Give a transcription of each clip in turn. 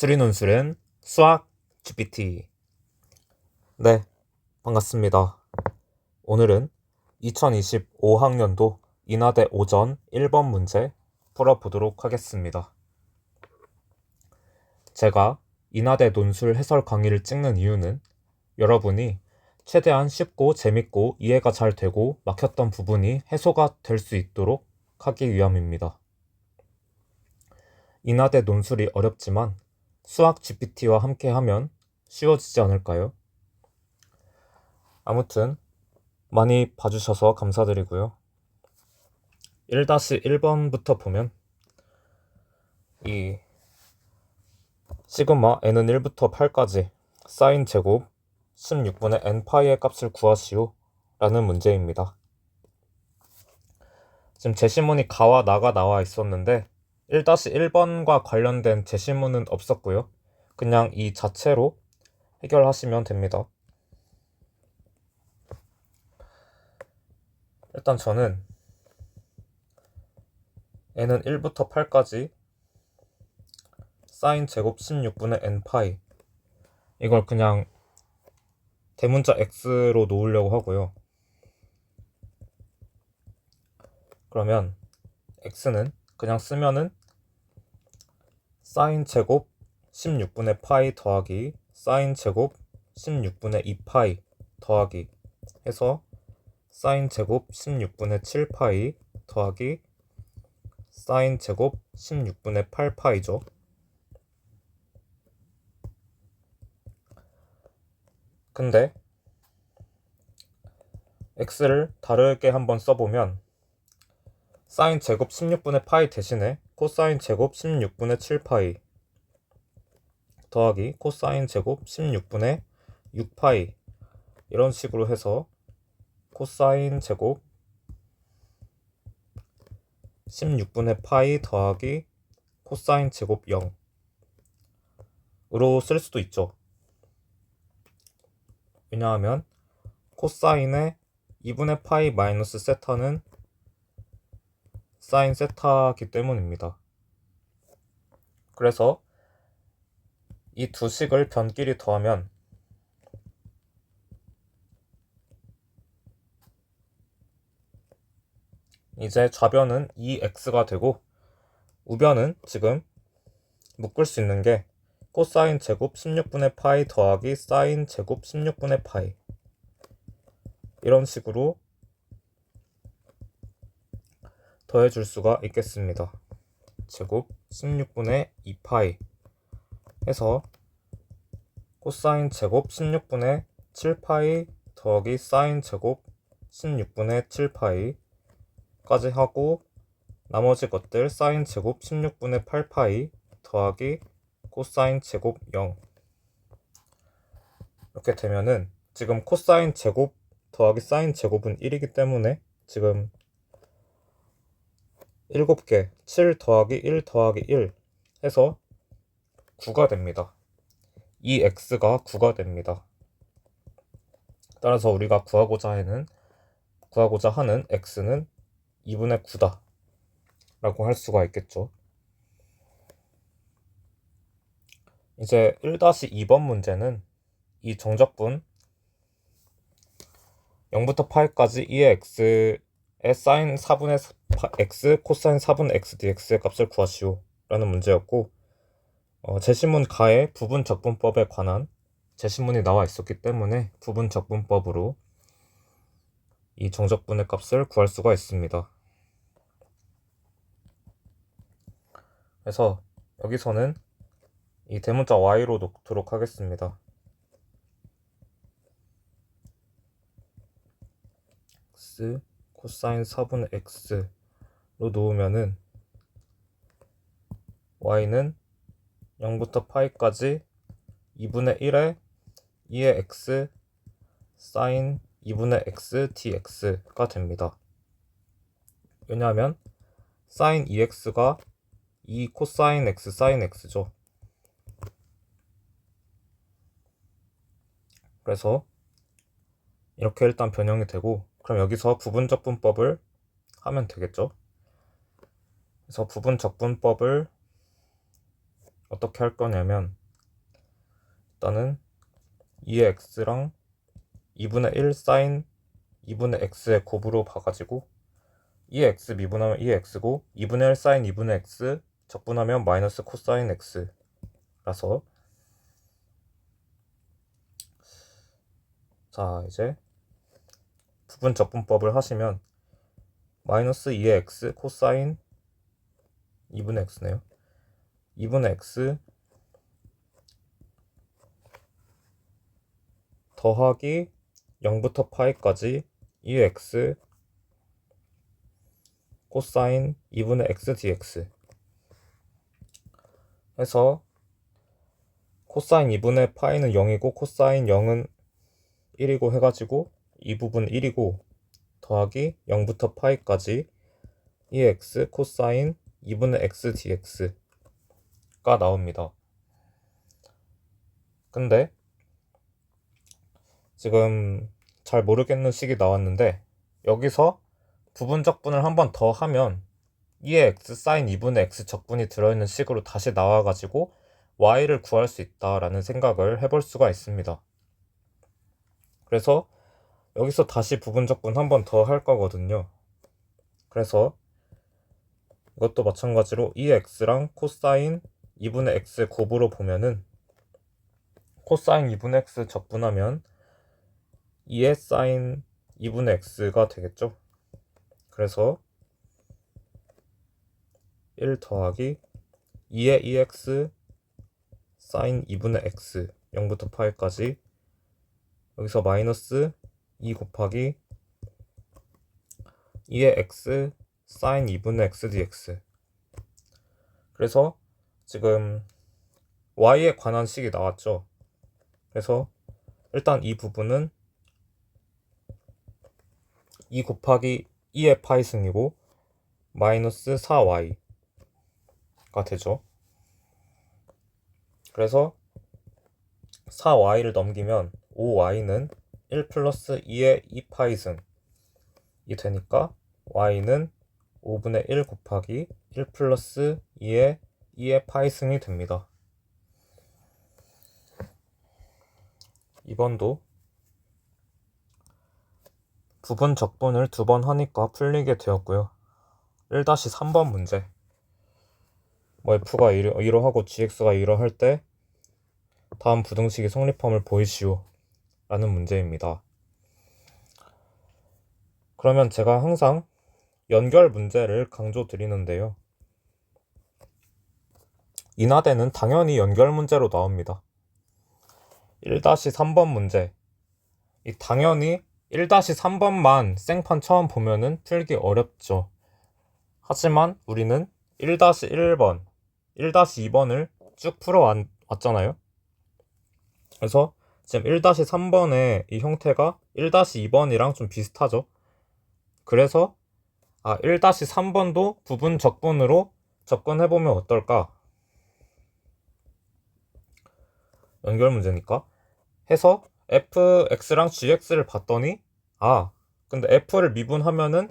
수리논술은 수학 GPT. 네, 반갑습니다. 오늘은 2025학년도 인하대 오전 1번 문제 풀어보도록 하겠습니다. 제가 인하대 논술 해설 강의를 찍는 이유는 여러분이 최대한 쉽고 재밌고 이해가 잘 되고 막혔던 부분이 해소가 될 수 있도록 하기 위함입니다. 인하대 논술이 어렵지만 수학 GPT와 함께 하면 쉬워지지 않을까요? 아무튼 많이 봐주셔서 감사드리고요. 1-1번부터 보면 이 시그마 n은 1부터 8까지 사인 제곱 16분의 n파이의 값을 구하시오 라는 문제입니다. 지금 제시문이 가와 나가 나와 있었는데 1-1번과 관련된 제시문은 없었고요. 그냥 이 자체로 해결하시면 됩니다. 일단 저는 n은 1부터 8까지 사인 제곱 16분의 n파이 이걸 그냥 대문자 x로 놓으려고 하고요. 그러면 x는 그냥 쓰면은 사인 제곱 16분의 파이 더하기 사인 제곱 16분의 2파이 더하기 해서 사인 제곱 16분의 7파이 더하기 사인 제곱 16분의 8파이죠. 근데 x를 다르게 한번 써보면 사인 제곱 16분의 파이 대신에 코사인 제곱 16분의 7파이 더하기 코사인 제곱 16분의 6파이 이런 식으로 해서 코사인 제곱 16분의 파이 더하기 코사인 제곱 0으로 쓸 수도 있죠. 왜냐하면 코사인의 2분의 파이 마이너스 세타는 사인 세타기 때문입니다. 그래서 이 두 식을 변끼리 더하면 이제 좌변은 2x가 되고 우변은 지금 묶을 수 있는 게 코사인 제곱 16분의 파이 더하기 사인 제곱 16분의 파이 이런 식으로 더해줄 수가 있겠습니다. 제곱 16분의 2파이 해서 코사인 제곱 16분의 7파이 더하기 사인 제곱 16분의 7파이 까지 하고 나머지 것들 사인 제곱 16분의 8파이 더하기 코사인 제곱 0 이렇게 되면은 지금 코사인 제곱 더하기 사인 제곱은 1이기 때문에 지금 7개 7 더하기 1 더하기 1 해서 9가 됩니다. 이 x가 9가 됩니다. 따라서 우리가 구하고자 하는 x는 2분의 9다 라고 할 수가 있겠죠. 이제 1-2번 문제는 이 정적분 0부터 파이까지 2의 x의 사인 4분의 x 코사인 4분의 x dx의 값을 구하시오 라는 문제였고 제시문 가에 부분적분법에 관한 제시문이 나와 있었기 때문에 부분적분법으로 이 정적분의 값을 구할 수가 있습니다. 그래서 여기서는 이 대문자 y로 놓도록 하겠습니다. x 코사인 4분의 x로 놓으면은 y는 0부터 파이까지 2분의 1에 2의 x 사인 2분의 x dx가 됩니다. 왜냐하면 사인 2x가 2 코사인 x 사인 x죠. 그래서 이렇게 일단 변형이 되고 그럼 여기서 부분적분법을 하면 되겠죠. 그래서 부분적분법을 어떻게 할 거냐면 일단은 2의 x랑 2분의 1 사인 2분의 x의 곱으로 봐가지고 2의 x 미분하면 2의 x고 2분의 1 사인 2분의 x 적분하면 마이너스 코사인 x라서 자 이제 부분 적분법을 하시면 마이너스 2의 x 코사인 2분의 x네요. 2분의 x 더하기 0부터 파이까지 2의 x 코사인 2분의 x dx 해서 코사인 2분의 파이는 0이고 코사인 0은 1이고 해가지고 이 부분 1이고 더하기 0부터 파이까지 2x 코사인 2분의 x dx가 나옵니다. 근데 지금 잘 모르겠는 식이 나왔는데 여기서 부분 적분을 한 번 더 하면 2의 x 사인 2분의 x 적분이 들어있는 식으로 다시 나와가지고 y를 구할 수 있다라는 생각을 해볼 수가 있습니다. 그래서 여기서 다시 부분 적분 한 번 더 할 거거든요. 그래서 이것도 마찬가지로 2x랑 코사인 2분의 x 곱으로 보면은 코사인 2분의 x 적분하면 2의 사인 2분의 x가 되겠죠. 그래서 1 더하기 2의 2x 사인 2분의 x 0부터 파이까지 여기서 마이너스 2 곱하기 2의 x 사인 2분의 x dx 그래서 지금 y에 관한 식이 나왔죠. 그래서 일단 이 부분은 2 곱하기 2의 파이승이고 마이너스 4y가 되죠. 그래서 4y를 넘기면 5y는 1 플러스 2의 2파이승이 되니까 y는 5분의 1 곱하기 1 플러스 2의 2의 파이승이 됩니다. 2번도 부분 적분을 2번 하니까 풀리게 되었고요. 1-3번 문제 f가 이러하고 gx가 이러할 때 다음 부등식이 성립함을 보이시오 라는 문제입니다. 그러면 제가 항상 연결 문제를 강조 드리는데요. 인하대는 당연히 연결 문제로 나옵니다. 1-3번 문제 이 당연히 1-3번만 생판 처음 보면은 풀기 어렵죠. 하지만 우리는 1-1번, 1-2번을 쭉 풀어왔잖아요. 그래서 지금 1-3번의 이 형태가 1-2번이랑 좀 비슷하죠. 그래서 1-3번도 부분 적분으로 접근해보면 어떨까? 연결 문제니까 해서 fx랑 gx를 봤더니 근데 f를 미분하면은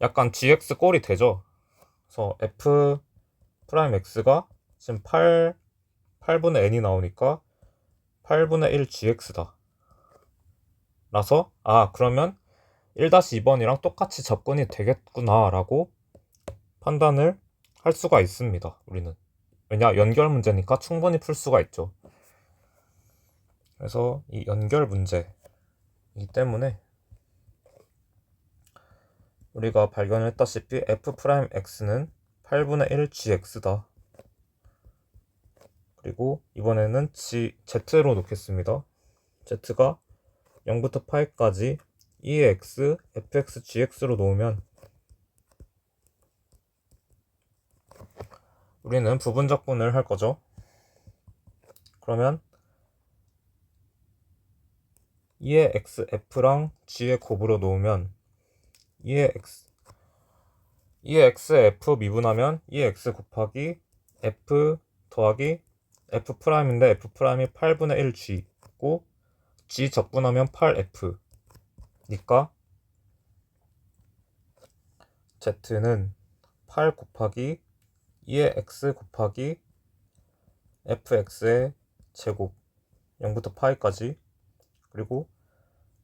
약간 gx 꼴이 되죠. 그래서 f 프라임 x가 지금 8분의 n이 나오니까 8분의 1 gx다 라서 그러면 1-2번이랑 똑같이 접근이 되겠구나 라고 판단을 할 수가 있습니다. 우리는 왜냐 연결 문제니까 충분히 풀 수가 있죠. 그래서 이 연결 문제이기 때문에 우리가 발견했다시피 f'x는 8분의 1 gx다. 그리고 이번에는 z로 놓겠습니다. z가 0부터 파이까지 2의 x, fx, gx로 놓으면 우리는 부분 적분을 할 거죠. 그러면 2의 x, f랑 g의 곱으로 놓으면 2의 x, f 미분하면 2의 x 곱하기 f 더하기 f 프라임인데 f 프라임이 8분의 1 g고 g 적분하면 8f 니까 z는 8 곱하기 2의 x 곱하기 fx의 제곱 0부터 파이까지, 그리고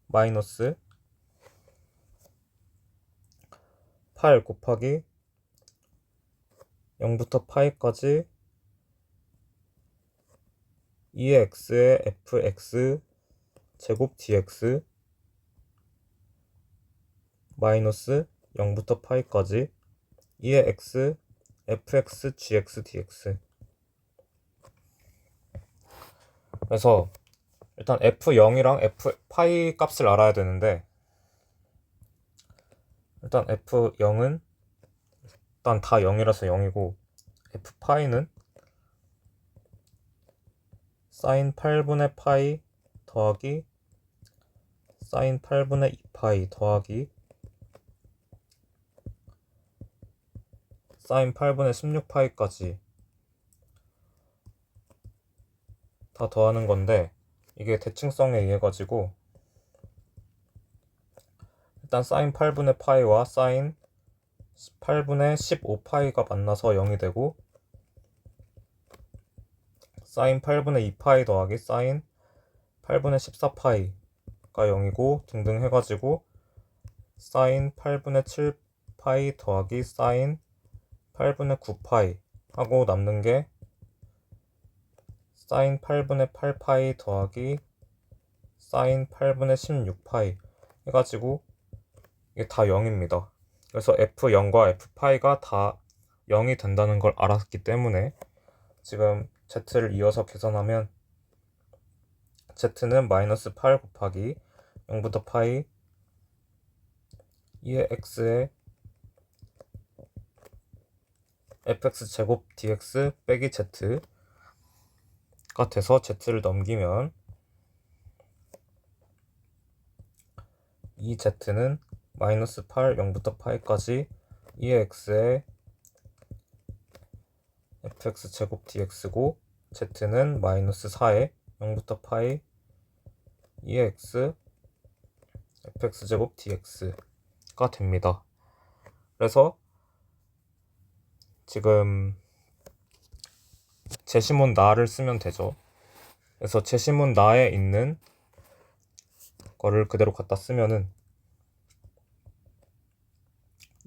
마이너스 8 곱하기 0부터 파이까지 2의 x의 fx 제곱 dx 마이너스 0부터 파이까지 2의 x fx gx dx. 그래서 일단 f0이랑 f파이 값을 알아야 되는데, 일단 f0은 일단 다 0이라서 0이고, f파이는 sin 8분의 파이 더하기 sin 8분의 2파이 더하기 sin 8분의 16파이까지 다 더하는 건데, 이게 대칭성에 의해 가지고 일단 sin 8분의 파이와 sin 8분의 15파이가 만나서 0이 되고, sin 8분의 2파이 더하기 sin 8분의 14파이가 0이고 등등 해가지고 sin 8분의 7파이 더하기 sin 8분의 9파이 하고 남는 게 sin 8분의 8파이 더하기 sin 8분의 16파이 해가지고 이게 다 0입니다. 그래서 f0과 f파이가 다 0이 된다는 걸 알았기 때문에 지금 z를 이어서 계산하면 z는 마이너스 8 곱하기 0부터 파이 2의 x의 fx 제곱 dx 빼기 z가 돼서 z를 넘기면 이 z는 마이너스 8 0부터 파이까지 2의 x의 fx 제곱 dx고, z는 마이너스 4의 0부터 파이 2의 x fx 제곱 dx가 됩니다. 그래서 지금 제시문 나를 쓰면 되죠. 그래서 제시문 나에 있는 거를 그대로 갖다 쓰면은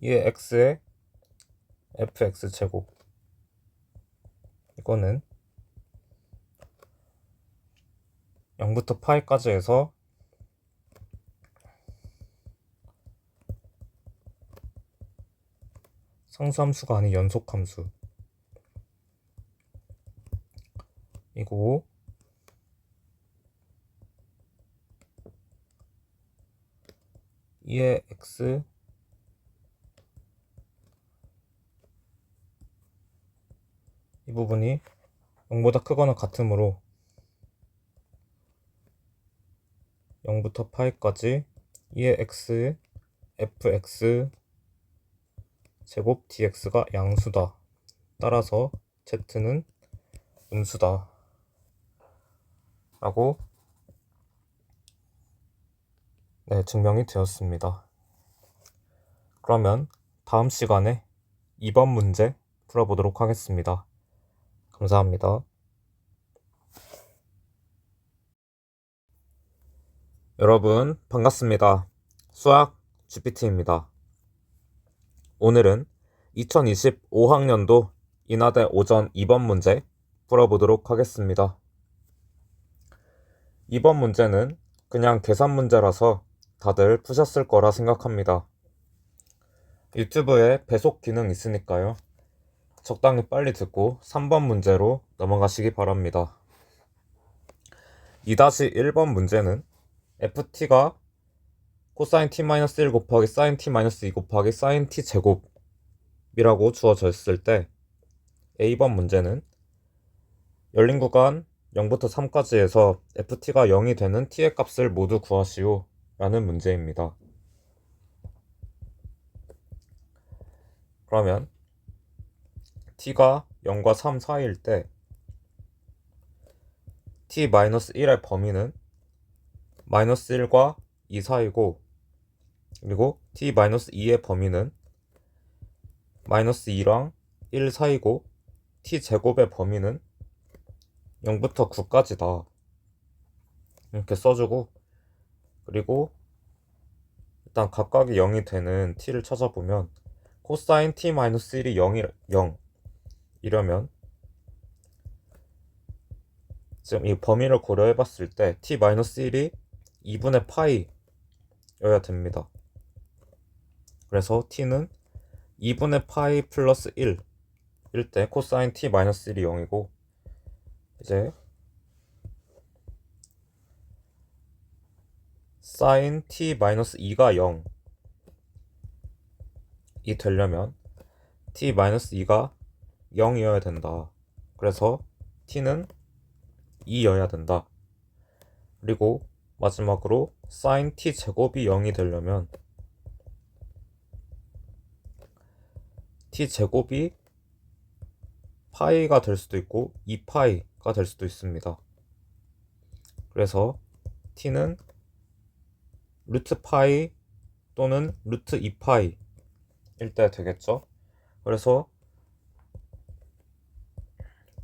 2의 x의 fx 제곱, 이거는 0부터 파이까지 해서 상수함수가 아닌 연속함수 이고, 이의 x 이 부분이 0보다 크거나 같으므로 0부터 파이까지 2의 x fx 제곱 dx가 양수다. 따라서 z는 음수다 라고 증명이 되었습니다. 그러면 다음 시간에 2번 문제 풀어보도록 하겠습니다. 감사합니다. 여러분 반갑습니다. 수학 GPT입니다. 오늘은 2025학년도 인하대 오전 2번 문제 풀어보도록 하겠습니다. 2번 문제는 그냥 계산 문제라서 다들 푸셨을 거라 생각합니다. 유튜브에 배속 기능 있으니까요. 적당히 빨리 듣고 3번 문제로 넘어가시기 바랍니다. 2-1번 문제는 ft가 코사인 t-1 곱하기 사인 t-2 곱하기 사인 t 제곱이라고 주어져 있을 때, A번 문제는 열린 구간 0부터 3까지 해서 ft가 0이 되는 t의 값을 모두 구하시오 라는 문제입니다. 그러면 t가 0과 3 사이일 때 t-1의 범위는 마이너스 1과 2 사이고, 그리고 t-2의 범위는 마이너스 2랑 1 사이고, t제곱의 범위는 0부터 9까지다 이렇게 써주고, 그리고 일단 각각이 0이 되는 t를 찾아보면 코사인 t-1이 0 이러면 지금 이 범위를 고려해 봤을 때 t-1이 2분의 파이여야 됩니다. 그래서 t는 2분의 파이 플러스 1 일 때 코사인 t-1이 0이고, 이제 사인 t-2가 0이 되려면 t-2가 0이어야 된다. 그래서 t는 2여야 된다. 그리고 마지막으로 사인 t 제곱이 0이 되려면 t 제곱이 파이가 될 수도 있고 2파이가 될 수도 있습니다. 그래서 t는 루트 파이 또는 루트 2파이 일 때 되겠죠. 그래서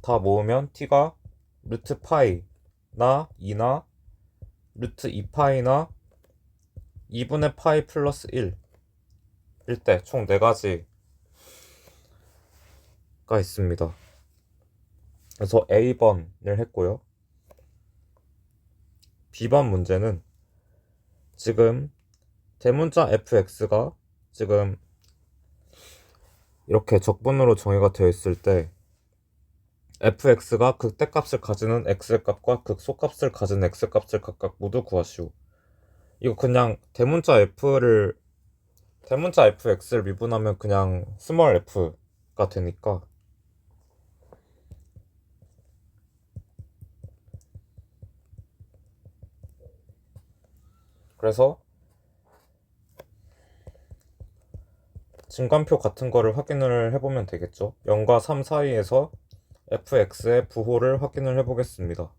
다 모으면 t가 루트 파이나 2나 루트 2파이나 2분의 파이 플러스 1 일 때 총 4가지가 있습니다. 그래서 A번을 했고요. B번 문제는 지금 대문자 fx가 지금 이렇게 적분으로 정의가 되어 있을 때 fx가 극대값을 가지는 x값과 극소값을 가진 x값을 각각 모두 구하시오. 이거 그냥 대문자 fx를 미분하면 그냥 스몰 f가 되니까, 그래서 증간표 같은 거를 확인을 해보면 되겠죠. 0과 3 사이에서 fx의 부호를 확인을 해보겠습니다.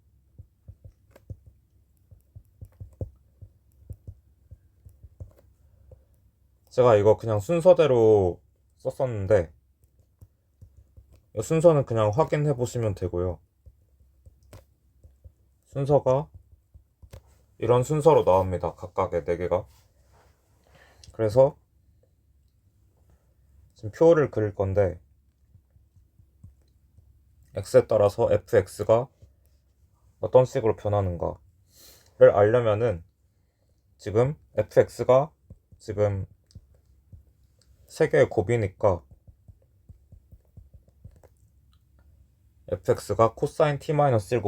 제가 이거 그냥 순서대로 썼었는데 이 순서는 그냥 확인해 보시면 되고요. 순서가 이런 순서로 나옵니다. 각각의 4개가. 그래서 지금 표를 그릴 건데 x에 따라서 fx가 어떤 식으로 변하는가를 알려면은 지금 fx가 지금 3개의 곱이니까 fx가 코사인 t-1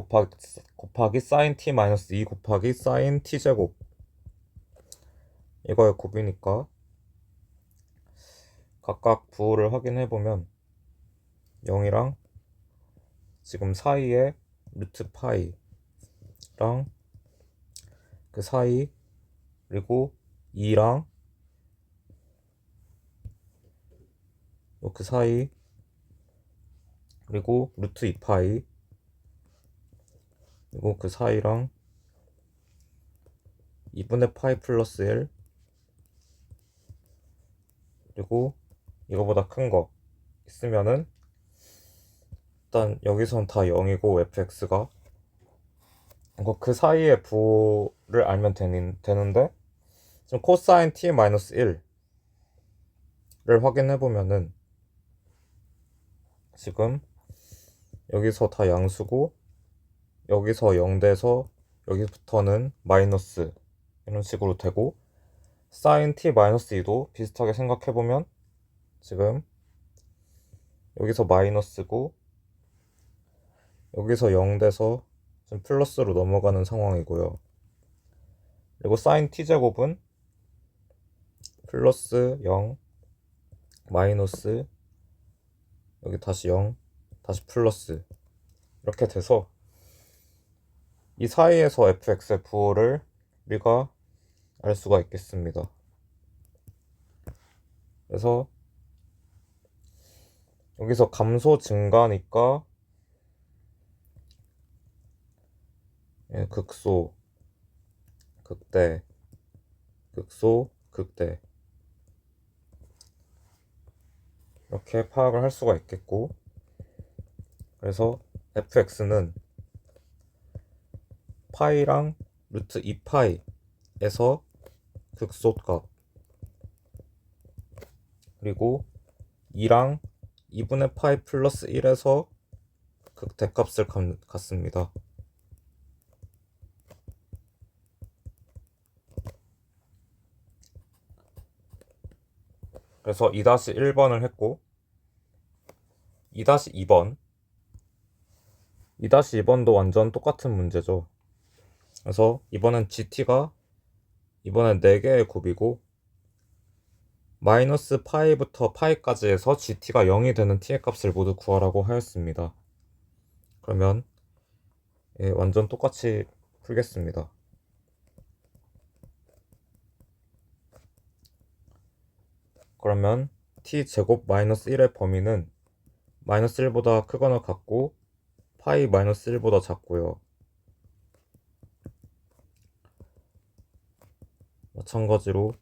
곱하기 사인 t-2 곱하기 사인 t제곱 이거의 곱이니까 각각 부호를 확인해보면 0이랑 지금 사이에 루트 파이랑 그 사이, 그리고 2랑 그 사이, 그리고 루트 2파이, 그리고 그 사이랑 2분의 파이 플러스 1, 그리고 이거보다 큰 거 있으면은 일단 여기선 다 0이고 fx가 그 사이의 부호를 알면 되는데 지금 코사인 t-1을 확인해보면은 지금 여기서 다 양수고 여기서 0 돼서 여기부터는 마이너스 이런 식으로 되고, 사인 t-2도 비슷하게 생각해보면 지금 여기서 마이너스고 여기서 0 돼서 좀 플러스로 넘어가는 상황이고요. 그리고 사인 t제곱은 플러스 0 마이너스 여기 다시 0 다시 플러스 이렇게 돼서 이 사이에서 fx의 부호를 우리가 알 수가 있겠습니다. 그래서 여기서 감소 증가니까 극소 극대 극소 극대 이렇게 파악을 할 수가 있겠고, 그래서 fx는 파이랑 루트 2파이에서 극소값, 그리고 2랑 2분의 파이 플러스 1에서 극대값을 갖습니다. 그래서 2-1번을 했고, 2-2번 2-2번도 완전 똑같은 문제죠. 그래서 이번엔 GT가 이번엔 4개의 곱이고 마이너스 파이부터 파이까지 해서 GT가 0이 되는 t의 값을 모두 구하라고 하였습니다. 그러면 완전 똑같이 풀겠습니다. 그러면 t제곱 마이너스 1의 범위는 마이너스 1보다 크거나 같고 파이 마이너스 1보다 작고요. 마찬가지로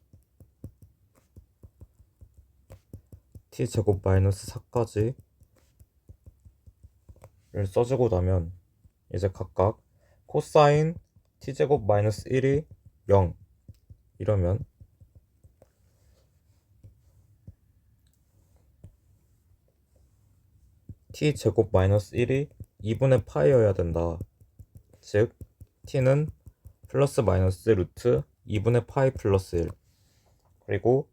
t제곱 마이너스 4까지를 써주고 나면 이제 각각 코사인 t제곱 마이너스 1이 0 이러면 t제곱 마이너스 1이 2분의 파이여야 된다. 즉 t는 플러스 마이너스 루트 2분의 파이 플러스 1, 그리고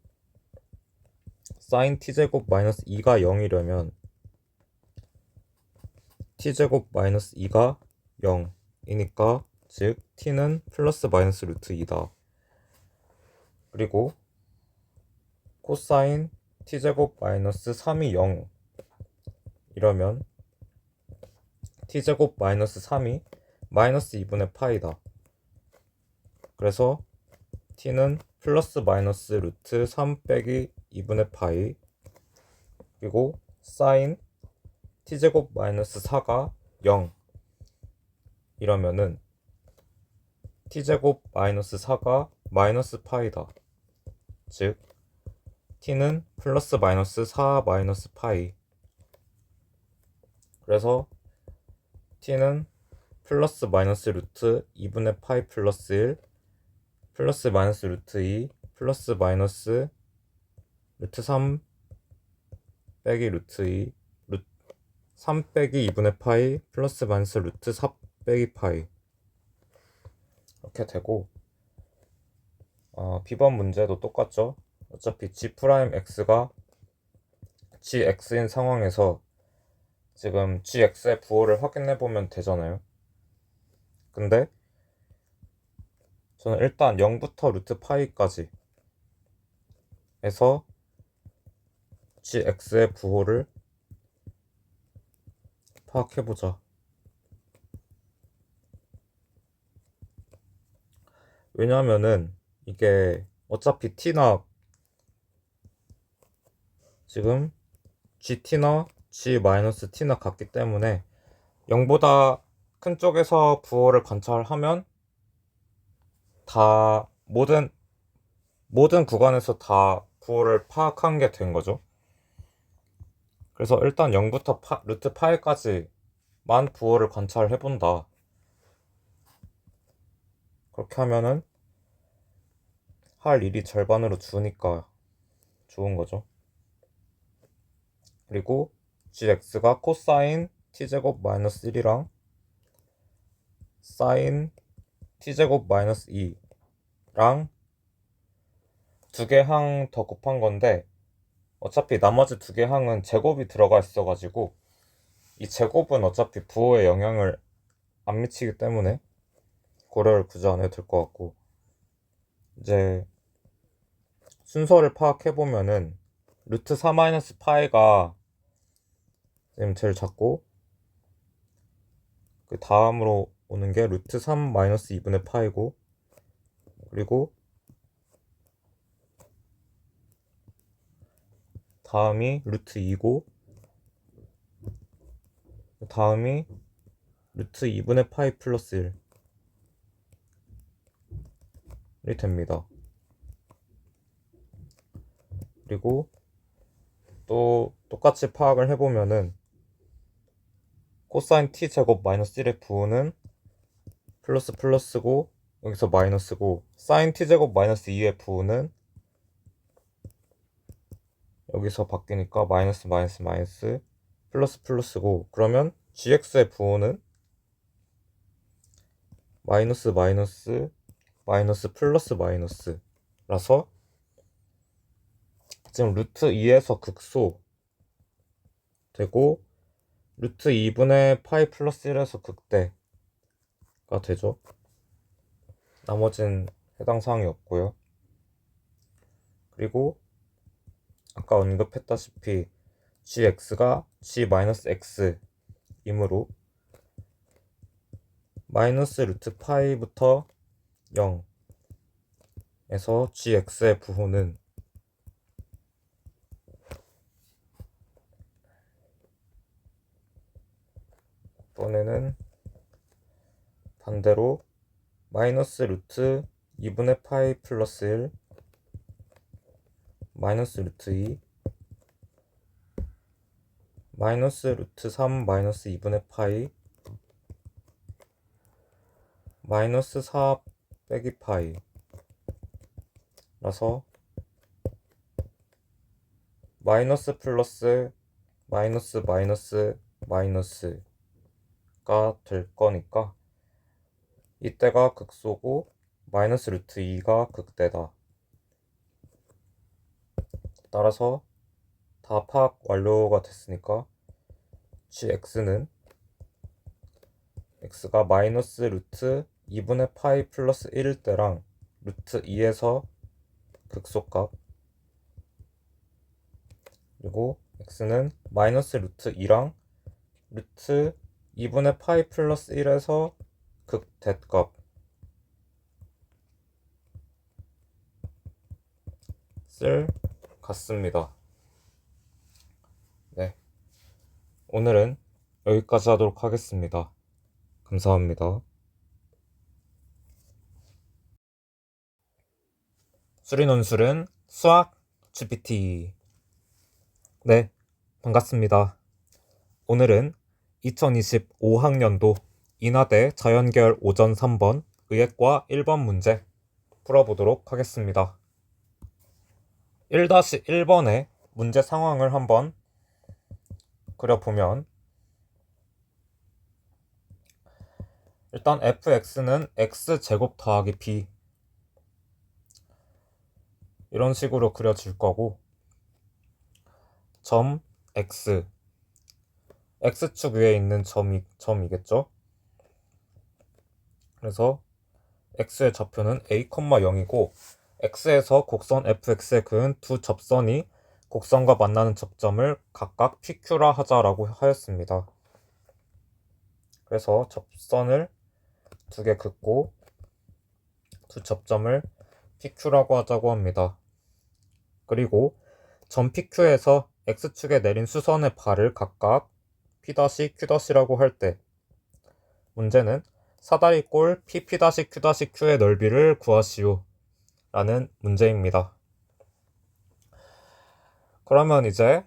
사인 t제곱 마이너스 2가 0이려면 t제곱 마이너스 2가 0이니까 즉 t는 플러스 마이너스 루트 2다. 그리고 코사인 t제곱 마이너스 3이 0 이러면 t제곱 마이너스 3이 마이너스 2분의 파이다. 그래서 t는 플러스 마이너스 루트 3 빼기 2분의 파이, 그리고 사인 t제곱 마이너스 4가 0 이러면은 t제곱 마이너스 4가 마이너스 파이다. 즉 t는 플러스 마이너스 4 마이너스 파이, 그래서 t는 플러스 마이너스 루트 2분의 파이 플러스 1 플러스 마이너스 루트 2 플러스 마이너스 루트 3 빼기 루트 2 3 빼기 2분의 파이 플러스 마이너스 루트 4 빼기 파이 이렇게 되고, B번 문제도 똑같죠. 어차피 G'X가 GX인 상황에서 지금 GX의 부호를 확인해 보면 되잖아요. 근데 저는 일단 0부터 루트 파이까지 해서 GX의 부호를 파악해보자. 왜냐면은 이게 어차피 t나 지금 GT나 G-T나 같기 때문에 0보다 큰 쪽에서 부호를 관찰하면 다 모든 구간에서 다 부호를 파악한 게 된 거죠. 그래서 일단 0부터 루트 파이까지만 부호를 관찰해 본다. 그렇게 하면은 할 일이 절반으로 주니까 좋은 거죠. 그리고 gx가 코사인 t제곱 마이너스 1이랑 사인 t제곱 마이너스 2랑 두 개 항 더 곱한 건데, 어차피 나머지 두 개 항은 제곱이 들어가 있어가지고 이 제곱은 어차피 부호에 영향을 안 미치기 때문에 고려를 굳이 안 해도 될 것 같고, 이제 순서를 파악해보면은 루트 4 마이너스 파이가 지금 제일 작고, 그 다음으로 오는 게 루트 3 마이너스 2분의 파이고, 그리고 다음이 루트 2고, 다음이 루트 2분의 파이 플러스 1이 됩니다. 그리고 또 똑같이 파악을 해보면은 코사인 t 제곱 마이너스 1의 부호는 플러스 플러스고 여기서 마이너스고 사인 t제곱 마이너스 2의 부호는 여기서 바뀌니까 마이너스 마이너스 마이너스 플러스 플러스고, 그러면 gx의 부호는 마이너스 마이너스 마이너스 플러스 마이너스라서 지금 루트 2에서 극소 되고 루트 2분의 파이 플러스 1에서 극대가 되죠. 나머진 해당 사항이 없고요. 그리고 아까 언급했다시피 gx가 g-x 이므로 마이너스 루트 파이부터 0에서 gx의 부호는 이번에는 반대로 마이너스 루트 2분의 파이 플러스 1 마이너스 루트 2 마이너스 루트 3 마이너스 2분의 파이 마이너스 4 빼기 파이 라서 마이너스 플러스 마이너스 마이너스 마이너스가 될 거니까 이때가 극소고 마이너스 루트 2가 극대다. 따라서 다 파악 완료가 됐으니까 gx는 x가 마이너스 루트 2분의 파이 플러스 1일 때랑 루트 2에서 극소값, 그리고 x는 마이너스 루트 2랑 루트 2분의 파이 플러스 1에서 극대값 쓸 같습니다. 네, 오늘은 여기까지 하도록 하겠습니다. 감사합니다. 수리논술은 수학 GPT. 네, 반갑습니다. 오늘은 2025학년도 인하대 자연계열 오전 3번 의획과 1번 문제 풀어보도록 하겠습니다. 1-1번의 문제 상황을 한번 그려보면, 일단 fx는 x제곱 더하기 b 이런 식으로 그려질 거고, 점 x, x축 위에 있는 점이겠죠. 그래서 x의 좌표는 a, 0이고 x에서 곡선 fx에 그은 두 접선이 곡선과 만나는 접점을 각각 PQ라 하자라고 하였습니다. 그래서 접선을 두 개 긋고 두 접점을 PQ라고 하자고 합니다. 그리고 점 PQ에서 x축에 내린 수선의 발을 각각 P-Q-라고 할 때 문제는 사다리꼴 PP-Q-Q의 넓이를 구하시오 라는 문제입니다. 그러면 이제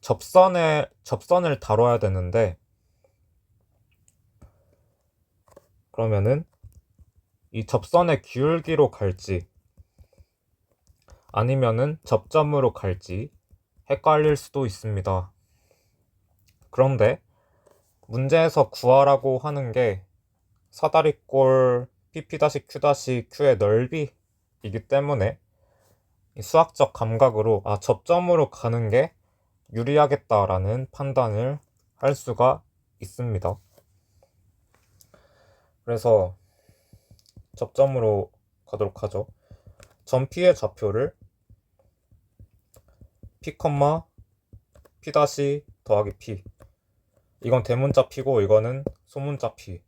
접선을 다뤄야 되는데, 그러면은 이 접선의 기울기로 갈지 아니면은 접점으로 갈지 헷갈릴 수도 있습니다. 그런데 문제에서 구하라고 하는 게 사다리꼴 PP-Q-의 넓이이기 때문에 이 수학적 감각으로 접점으로 가는 게 유리하겠다라는 판단을 할 수가 있습니다. 그래서 접점으로 가도록 하죠. 점 P의 좌표를 P, P- 더하기 P, 이건 대문자 P고 이거는 소문자 P.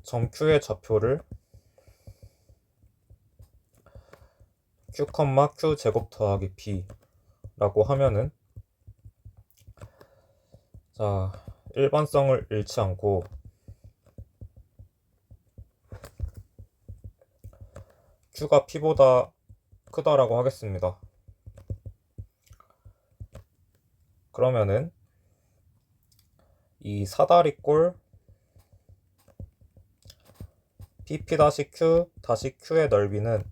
점 Q의 좌표를 Q, Q 제곱 더하기 P 라고 하면은, 자, 일반성을 잃지 않고 Q가 P보다 크다라고 하겠습니다. 그러면은 이 사다리꼴 pp-q-q의 넓이는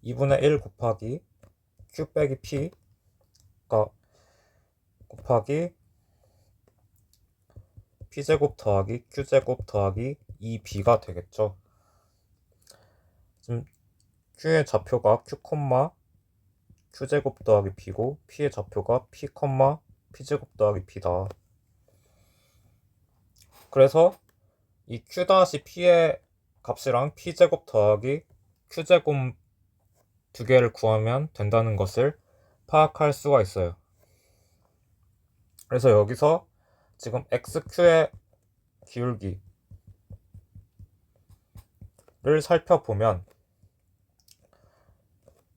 2분의 1 곱하기 q 빼기 p가 곱하기 p제곱 더하기 q제곱 더하기 2b가 되겠죠. 지금 q의 좌표가 q, q제곱 더하기 b고 p의 좌표가 p, p제곱 더하기 b다. 그래서 이 q-p의 값이랑 p제곱 더하기 q제곱 두 개를 구하면 된다는 것을 파악할 수가 있어요. 그래서 여기서 지금 xq의 기울기를 살펴보면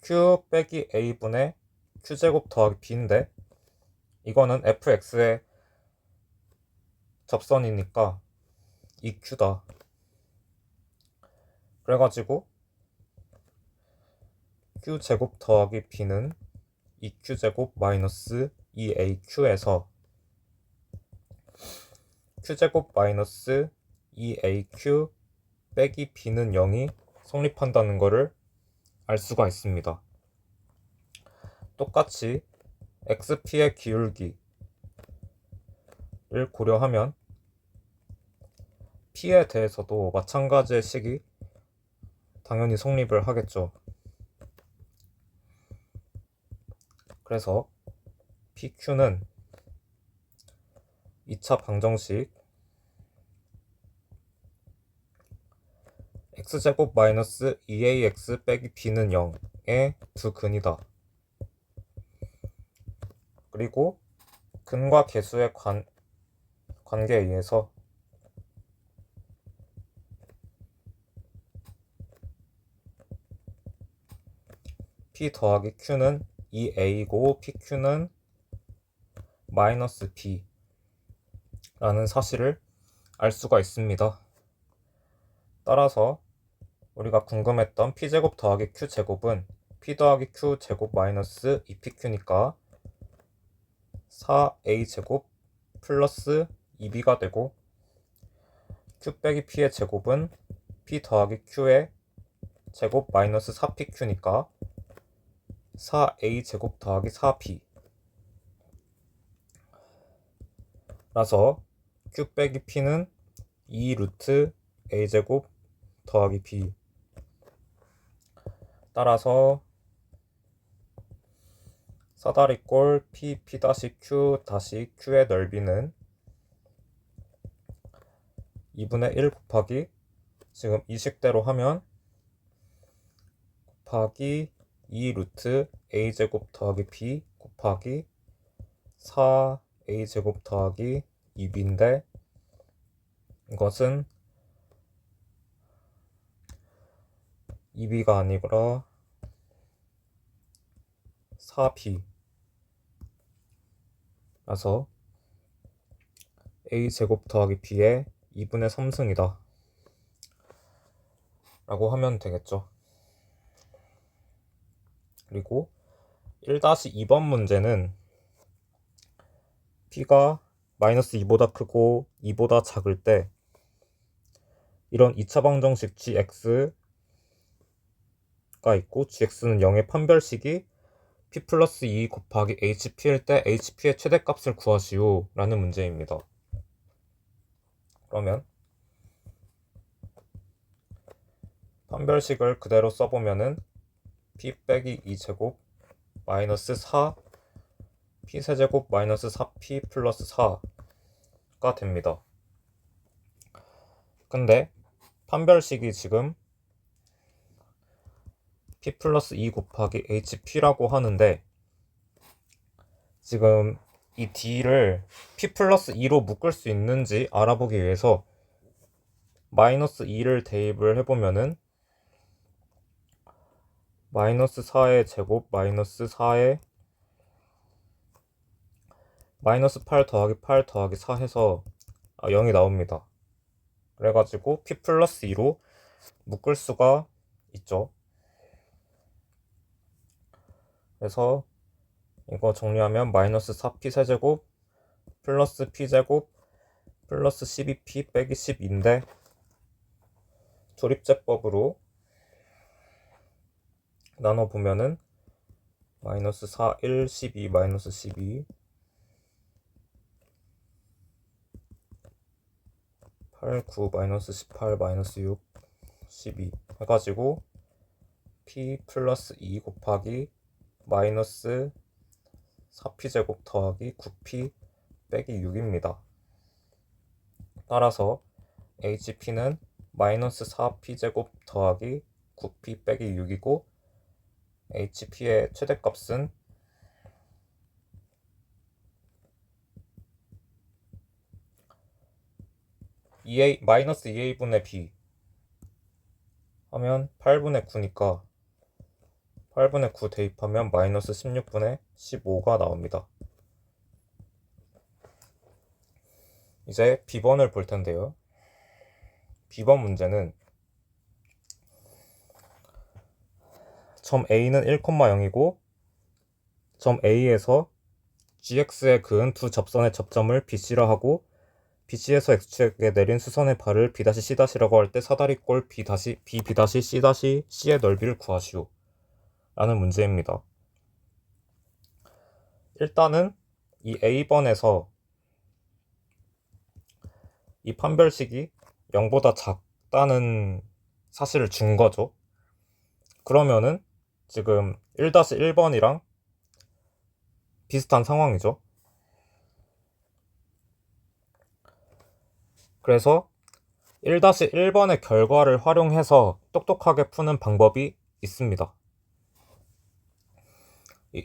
q 빼기 a분의 q제곱 더하기 b인데 이거는 fx의 접선이니까 2q다. 그래가지고 q제곱 더하기 b는 2q제곱 마이너스 2aq에서 q제곱 마이너스 2aq 빼기 b는 0이 성립한다는 것을 알 수가 있습니다. 똑같이 xp의 기울기를 고려하면 p에 대해서도 마찬가지의 식이 당연히 성립을 하겠죠. 그래서 pq는 2차 방정식 x제곱 마이너스 2ax 빼기 b는 0의 두 근이다. 그리고 근과 계수의 관계에 의해서 p 더하기 q는 2a고 pq는 마이너스 b라는 사실을 알 수가 있습니다. 따라서 우리가 궁금했던 p제곱 더하기 q제곱은 p 더하기 q제곱 마이너스 2pq니까 4a제곱 플러스 2b가 되고 q 빼기 p의 제곱은 p 더하기 q의 제곱 마이너스 4pq니까 4a제곱 더하기 4b 라서 q 빼기 p는 2 루트 a제곱 더하기 b. 따라서 사다리꼴 p-q-q의 넓이는 2분의 1 곱하기 지금 이 식대로 하면 곱하기 2 루트 a제곱 더하기 b 곱하기 4a제곱 더하기 2b인데 이것은 2b가 아니라 4b 라서 a제곱 더하기 b의 2분의 3승이다 라고 하면 되겠죠. 그리고 1-2번 문제는 p가 마이너스 2보다 크고 2보다 작을 때 이런 2차 방정식 gx가 있고 gx는 0의 판별식이 p 플러스 2 곱하기 hp일 때 hp의 최대값을 구하시오 라는 문제입니다. 그러면 판별식을 그대로 써보면은 p 빼기 2제곱 마이너스 4 p 세제곱 마이너스 4p 플러스 4가 됩니다. 근데 판별식이 지금 p 플러스 2 곱하기 hp라고 하는데 지금 이 d를 p 플러스 2로 묶을 수 있는지 알아보기 위해서 마이너스 2를 대입을 해보면은 마이너스 4의 제곱 마이너스 4의 마이너스 8 더하기 8 더하기 4 해서 0이 나옵니다. 그래가지고 p 플러스 2로 묶을 수가 있죠. 그래서 이거 정리하면 마이너스 4p 세제곱 플러스 p제곱 플러스 12p 빼기 12인데 조립제법으로 나눠보면은 마이너스 4, 1, 12, 마이너스 12 8, 9, 마이너스 18, 마이너스 6, 12 해가지고 p 플러스 2 곱하기 마이너스 4p 제곱 더하기 9p 빼기 6입니다. 따라서 HP는 마이너스 4p 제곱 더하기 9p 빼기 6이고 HP의 최대값은 마이너스 2a분의 b 하면 8분의 9니까 8분의 9 대입하면 마이너스 16분의 15가 나옵니다. 이제 B번을 볼 텐데요. B번 문제는 점 A는 1,0이고 점 A에서 GX에 그은 두 접선의 접점을 BC라 하고 BC에서 X축에 내린 수선의 발을 B-C'라고 할 때 사다리꼴 B-C-C의 넓이를 구하시오 라는 문제입니다. 일단은 이 A번에서 이 판별식이 0보다 작다는 사실을 준 거죠. 그러면은 지금 1-1번이랑 비슷한 상황이죠. 그래서 1-1번의 결과를 활용해서 똑똑하게 푸는 방법이 있습니다.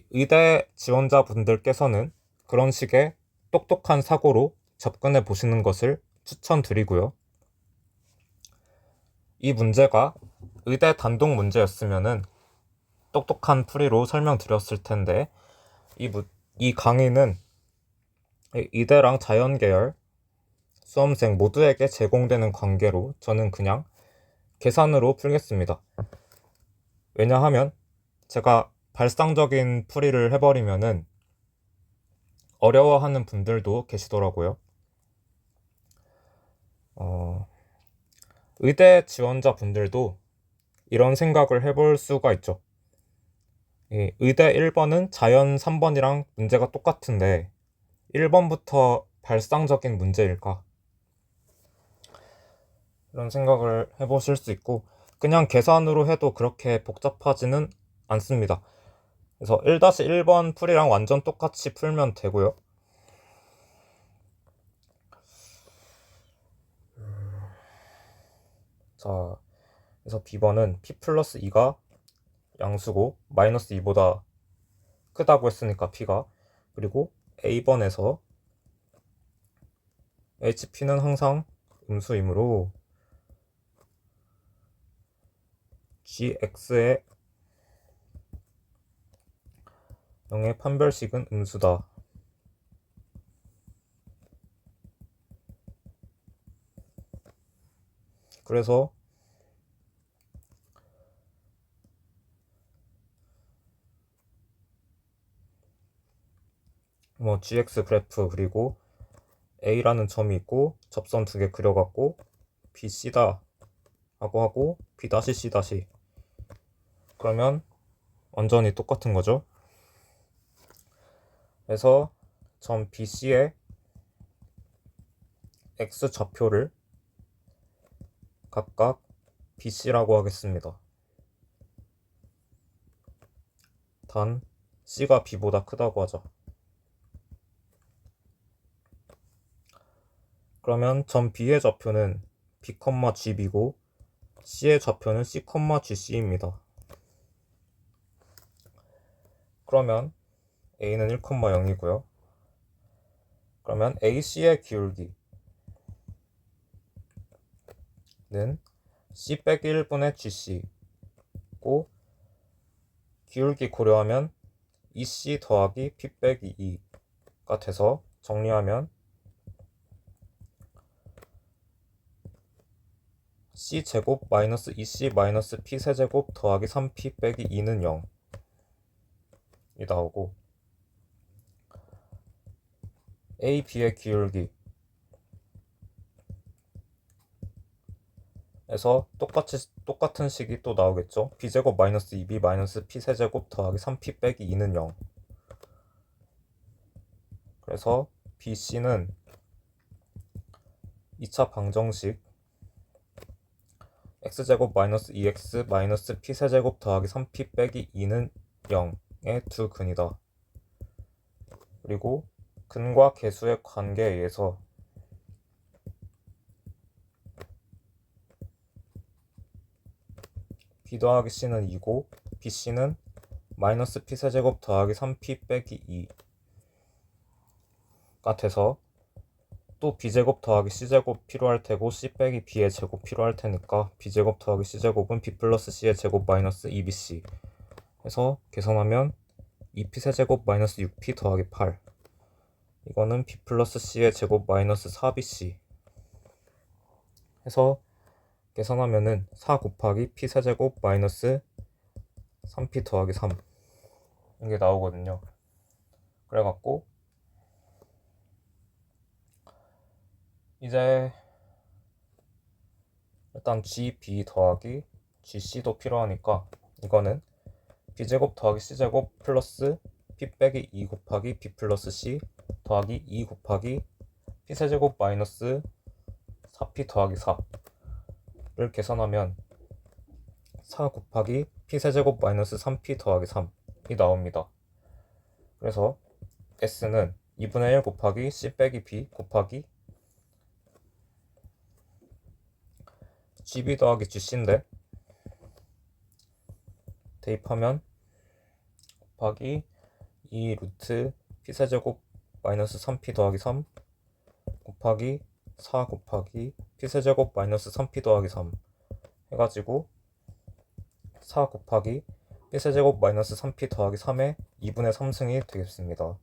의대 지원자분들께서는 그런 식의 똑똑한 사고로 접근해 보시는 것을 추천드리고요. 이 문제가 의대 단독 문제였으면은 똑똑한 풀이로 설명드렸을 텐데 이 강의는 의대랑 자연계열 수험생 모두에게 제공되는 관계로 저는 그냥 계산으로 풀겠습니다. 왜냐하면 제가 발상적인 풀이를 해버리면은 어려워하는 분들도 계시더라고요. 의대 지원자 분들도 이런 생각을 해볼 수가 있죠. 의대 1번은 자연 3번이랑 문제가 똑같은데 1번부터 발상적인 문제일까? 이런 생각을 해보실 수 있고 그냥 계산으로 해도 그렇게 복잡하지는 않습니다. 그래서 1-1번 풀이랑 완전 똑같이 풀면 되고요. 자, 그래서 B번은 P 플러스 2가 양수고 마이너스 2보다 크다고 했으니까 P가, 그리고 A번에서 HP는 항상 음수이므로 GX의 0의 판별식은 음수다. 그래서 GX 그래프 그리고 A라는 점이 있고 접선 두 개 그려갖고 BC다 하고 B-C- 그러면 완전히 똑같은 거죠. 그래서 점 BC의 X 좌표를 각각 BC라고 하겠습니다. 단 C가 B보다 크다고 하자. 그러면 점 B의 좌표는 B, GB고 C의 좌표는 C, GC입니다. 그러면 A는 1,0이고요. 그러면 AC의 기울기는 C 빼기 1분의 GC고 기울기 고려하면 EC 더하기 P 빼기 2가 돼서 정리하면 C제곱 마이너스 2C 마이너스 P 세제곱 더하기 3P 빼기 2는 0이 나오고 A, B의 기울기 해서 똑같은 식이 또 나오겠죠. b제곱 마이너스 2b 마이너스 p 세제곱 더하기 3p 빼기 2는 0. 그래서 bc는 2차 방정식 x제곱 마이너스 2x 마이너스 p 세제곱 더하기 3p 빼기 2는 0의 두 근이다. 그리고 근과 계수의 관계에 의해서 b 더하기 c는 2고 bc는 마이너스 p 세제곱 더하기 3p 빼기 2가 돼서 또 b제곱 더하기 c제곱 필요할 테고 c 빼기 b의 제곱 필요할 테니까 b제곱 더하기 c제곱은 b 플러스 c의 제곱 마이너스 2bc 해서 계산하면 2p 세제곱 마이너스 6p 더하기 8 이거는 b 플러스 c의 제곱 마이너스 4bc 해서 계산하면은 4 곱하기 p 세제곱 마이너스 3p 더하기 3 이게 나오거든요. 그래갖고 이제 일단 GB 더하기 GC도 필요하니까 이거는 B제곱 더하기 C제곱 플러스 P 빼기 2 곱하기 B 플러스 C 더하기 2 곱하기 P세제곱 마이너스 4P 더하기 4를 계산하면 4 곱하기 P세제곱 마이너스 3P 더하기 3이 나옵니다. 그래서 S는 2분의 1 곱하기 C 빼기 B 곱하기 GB 더하기 GC인데 대입하면 곱하기 2 루트 P세제곱 마이너스 3P 더하기 3 곱하기 4 곱하기 P세제곱 마이너스 3P 더하기 3 해가지고 4 곱하기 P세제곱 마이너스 3P 더하기 3의 2분의 3승이 되겠습니다.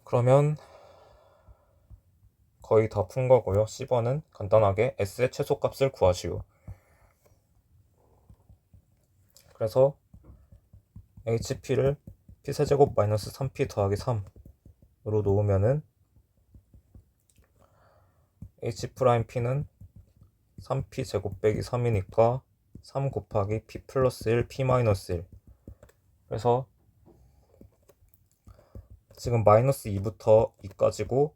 그러면 거의 다 푼 거고요. 10번은 간단하게 S의 최소값을 구하시오. 그래서 HP를 P세제곱 마이너스 3P 더하기 3으로 놓으면은 H'P는 3P 제곱 빼기 3이니까 3 곱하기 P 플러스 1 P 마이너스 1 그래서 지금 마이너스 2부터 2까지고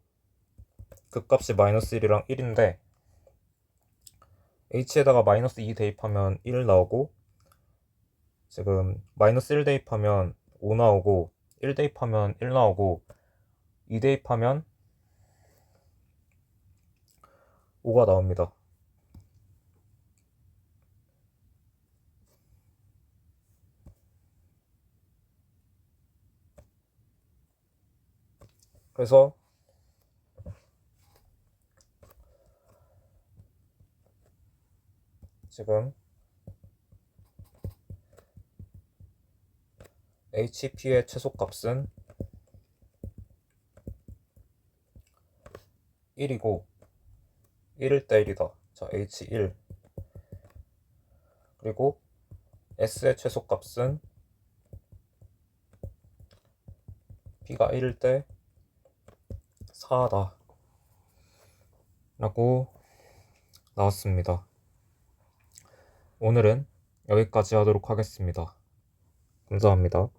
그 값이 마이너스 1이랑 1인데 H에다가 마이너스 2 대입하면 1 나오고 지금 마이너스 1 대입하면 5 나오고 1 대입하면 1 나오고 2 대입하면 5가 나옵니다. 그래서 지금 HP의 최소값은 1이고 1일 때 1이다. 자, H1 그리고 S의 최소값은 P가 1일 때 4다 라고 나왔습니다. 오늘은 여기까지 하도록 하겠습니다. 감사합니다.